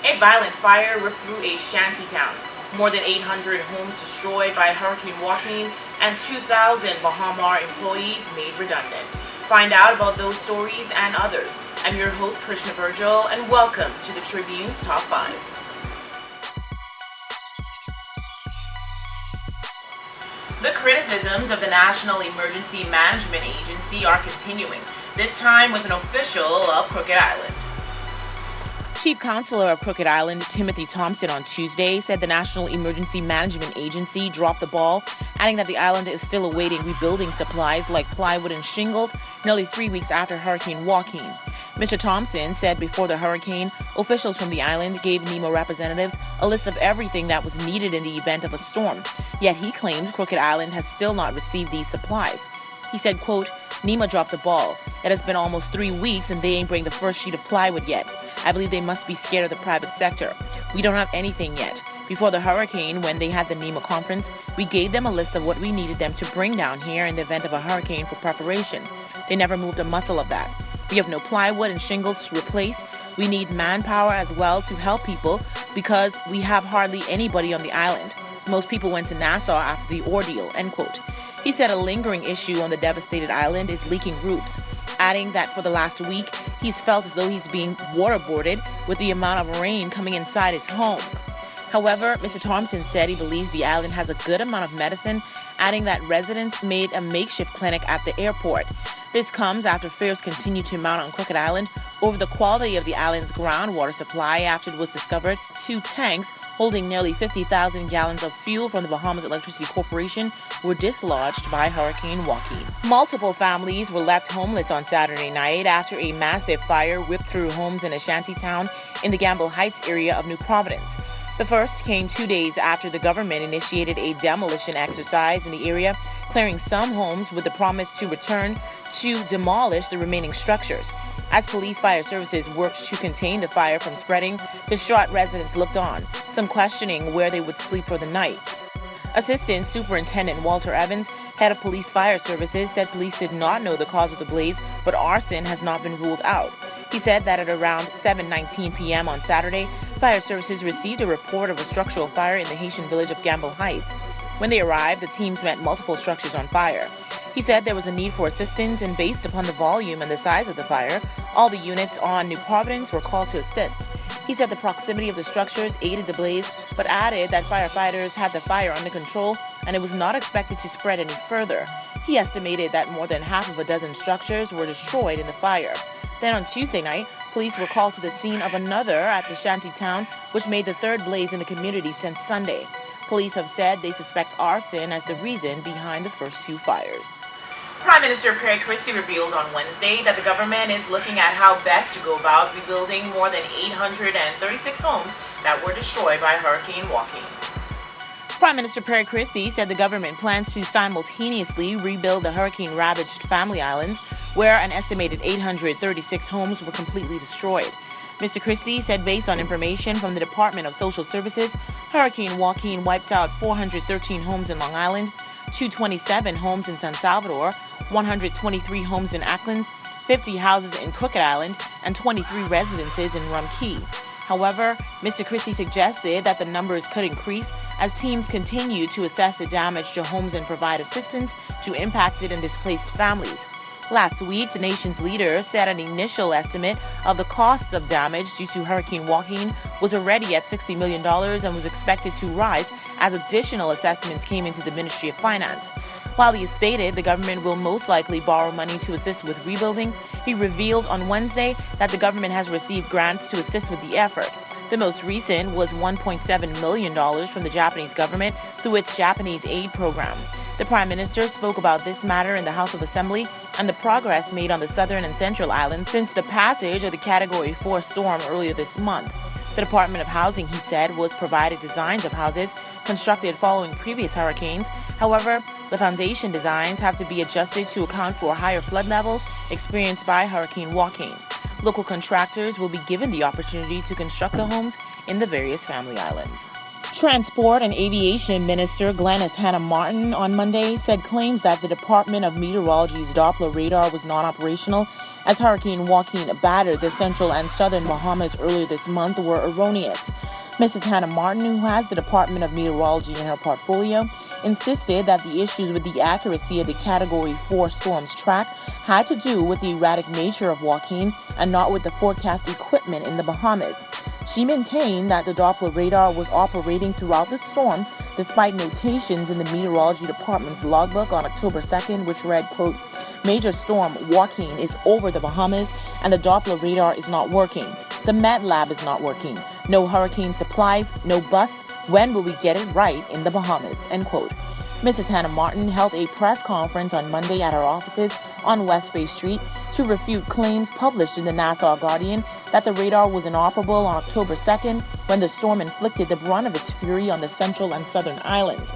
A violent fire ripped through a shanty town. More than 800 homes destroyed by Hurricane Joaquin and 2,000 Bahamar employees made redundant. Find out about those stories and others. I'm your host, Krishna Virgil, and welcome to the Tribune's Top 5. The criticisms of the National Emergency Management Agency are continuing, this time with an official of Crooked Island. Chief Counselor of Crooked Island, Timothy Thompson, on Tuesday said the National Emergency Management Agency dropped the ball, adding that the island is still awaiting rebuilding supplies like plywood and shingles nearly 3 weeks after Hurricane Joaquin. Mr. Thompson said before the hurricane, officials from the island gave NEMA representatives a list of everything that was needed in the event of a storm. Yet he claims Crooked Island has still not received these supplies. He said, quote, "NEMA dropped the ball. It has been almost 3 weeks and they ain't bring the first sheet of plywood yet. I believe they must be scared of the private sector. We don't have anything yet. Before the hurricane, when they had the NEMA conference, we gave them a list of what we needed them to bring down here in the event of a hurricane for preparation. They never moved a muscle of that. We have no plywood and shingles to replace. We need manpower as well to help people because we have hardly anybody on the island. Most people went to Nassau after the ordeal," end quote. He said a lingering issue on the devastated island is leaking roofs, adding that for the last week, he's felt as though he's being waterboarded with the amount of rain coming inside his home. However, Mr. Thompson said he believes the island has a good amount of medicine, adding that residents made a makeshift clinic at the airport. This comes after fears continue to mount on Crooked Island over the quality of the island's groundwater supply after it was discovered 2 tanks holding nearly 50,000 gallons of fuel from the Bahamas Electricity Corporation were dislodged by Hurricane Joaquin. Multiple families were left homeless on Saturday night after a massive fire ripped through homes in a shanty town in the Gamble Heights area of New Providence. The first came 2 days after the government initiated a demolition exercise in the area, clearing some homes with the promise to return to demolish the remaining structures. As police fire services worked to contain the fire from spreading, distraught residents looked on, some questioning where they would sleep for the night. Assistant Superintendent Walter Evans, head of police fire services, said police did not know the cause of the blaze, but arson has not been ruled out. He said that at around 7:19 p.m. on Saturday, fire services received a report of a structural fire in the Haitian village of Gamble Heights. When they arrived, the teams met multiple structures on fire. He said there was a need for assistance, and based upon the volume and the size of the fire, all the units on New Providence were called to assist. He said the proximity of the structures aided the blaze, but added that firefighters had the fire under control and it was not expected to spread any further. He estimated that more than half of a dozen structures were destroyed in the fire. Then on Tuesday night, police were called to the scene of another at the shanty town, which made the third blaze in the community since Sunday. Police have said they suspect arson as the reason behind the first 2 fires. Prime Minister Perry Christie revealed on Wednesday that the government is looking at how best to go about rebuilding more than 836 homes that were destroyed by Hurricane Joaquin. Prime Minister Perry Christie said the government plans to simultaneously rebuild the hurricane-ravaged Family Islands, where an estimated 836 homes were completely destroyed. Mr. Christie said based on information from the Department of Social Services, Hurricane Joaquin wiped out 413 homes in Long Island, 227 homes in San Salvador, 123 homes in Acklands, 50 houses in Crooked Island, and 23 residences in Rum Key. However, Mr. Christie suggested that the numbers could increase as teams continue to assess the damage to homes and provide assistance to impacted and displaced families. Last week, the nation's leader said an initial estimate of the costs of damage due to Hurricane Joaquin was already at $60 million and was expected to rise as additional assessments came into the Ministry of Finance. While he stated the government will most likely borrow money to assist with rebuilding, he revealed on Wednesday that the government has received grants to assist with the effort. The most recent was $1.7 million from the Japanese government through its Japanese aid program. The Prime Minister spoke about this matter in the House of Assembly and the progress made on the southern and central islands since the passage of the Category 4 storm earlier this month. The Department of Housing, he said, was provided designs of houses constructed following previous hurricanes. However, the foundation designs have to be adjusted to account for higher flood levels experienced by Hurricane Joaquin. Local contractors will be given the opportunity to construct the homes in the various Family Islands. Transport and Aviation Minister Glenys Hannah Martin on Monday said claims that the Department of Meteorology's Doppler radar was not operational as Hurricane Joaquin battered the central and southern Bahamas earlier this month were erroneous. Mrs. Hannah Martin, who has the Department of Meteorology in her portfolio, insisted that the issues with the accuracy of the Category 4 storm's track had to do with the erratic nature of Joaquin and not with the forecast equipment in the Bahamas. She maintained that the Doppler radar was operating throughout the storm despite notations in the Meteorology Department's logbook on October 2nd, which read, quote, "Major storm Joaquin is over the Bahamas and the Doppler radar is not working. The Met Lab is not working. No hurricane supplies, no bus. When will we get it right in the Bahamas?" End quote. Mrs. Hannah Martin held a press conference on Monday at her offices on West Bay Street to refute claims published in the Nassau Guardian that the radar was inoperable on October 2nd when the storm inflicted the brunt of its fury on the central and southern islands.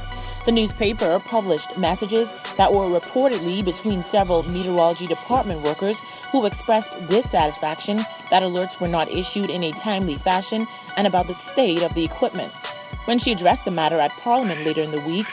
The newspaper published messages that were reportedly between several meteorology department workers who expressed dissatisfaction that alerts were not issued in a timely fashion and about the state of the equipment. When she addressed the matter at Parliament later in the week,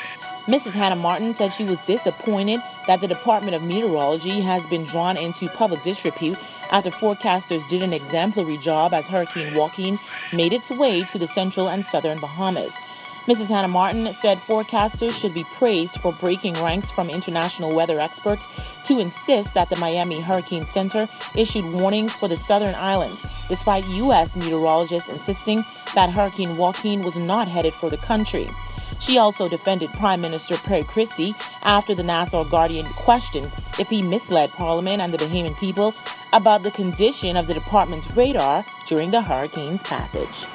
Mrs. Hannah Martin said she was disappointed that the Department of Meteorology has been drawn into public disrepute after forecasters did an exemplary job as Hurricane Joaquin made its way to the central and southern Bahamas. Mrs. Hannah Martin said forecasters should be praised for breaking ranks from international weather experts to insist that the Miami Hurricane Center issued warnings for the southern islands, despite U.S. meteorologists insisting that Hurricane Joaquin was not headed for the country. She also defended Prime Minister Perry Christie after the Nassau Guardian questioned if he misled Parliament and the Bahamian people about the condition of the department's radar during the hurricane's passage.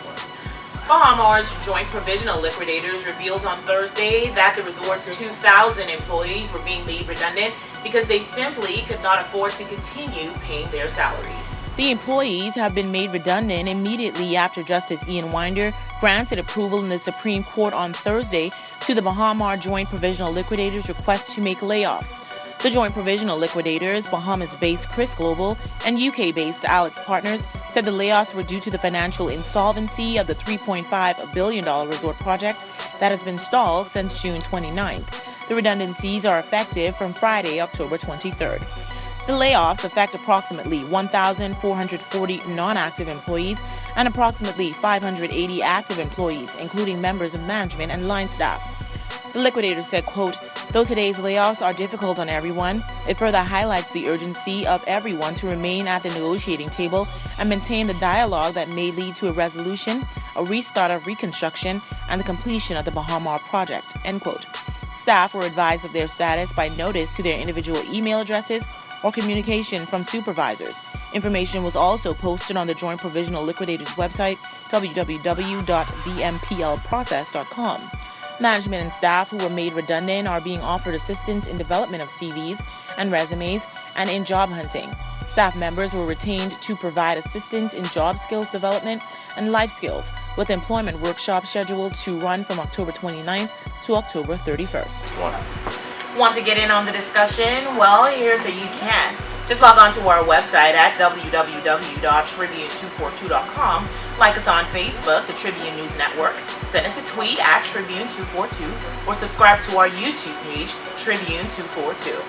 Bahamar's Joint Provisional Liquidators revealed on Thursday that the resort's 2,000 employees were being made redundant because they simply could not afford to continue paying their salaries. The employees have been made redundant immediately after Justice Ian Winder granted approval in the Supreme Court on Thursday to the Bahamar Joint Provisional Liquidators' request to make layoffs. The Joint Provisional Liquidators, Bahamas-based Chris Global and UK-based Alex Partners, said the layoffs were due to the financial insolvency of the $3.5 billion resort project that has been stalled since June 29th. The redundancies are effective from Friday, October 23rd. The layoffs affect approximately 1,440 non-active employees and approximately 580 active employees, including members of management and line staff. The liquidators said, quote, "Though today's layoffs are difficult on everyone, it further highlights the urgency of everyone to remain at the negotiating table and maintain the dialogue that may lead to a resolution, a restart of reconstruction, and the completion of the Bahamar project," end quote. Staff were advised of their status by notice to their individual email addresses or communication from supervisors. Information was also posted on the Joint Provisional Liquidators website, www.bmplprocess.com. Management and staff who were made redundant are being offered assistance in development of CVs and resumes and in job hunting. Staff members were retained to provide assistance in job skills development and life skills, with employment workshops scheduled to run from October 29th to October 31st. Want to get in on the discussion? Well, here's how you can. Just log on to our website at www.tribune242.com. Like us on Facebook, the Tribune News Network. Send us a tweet at Tribune242 or subscribe to our YouTube page, Tribune242.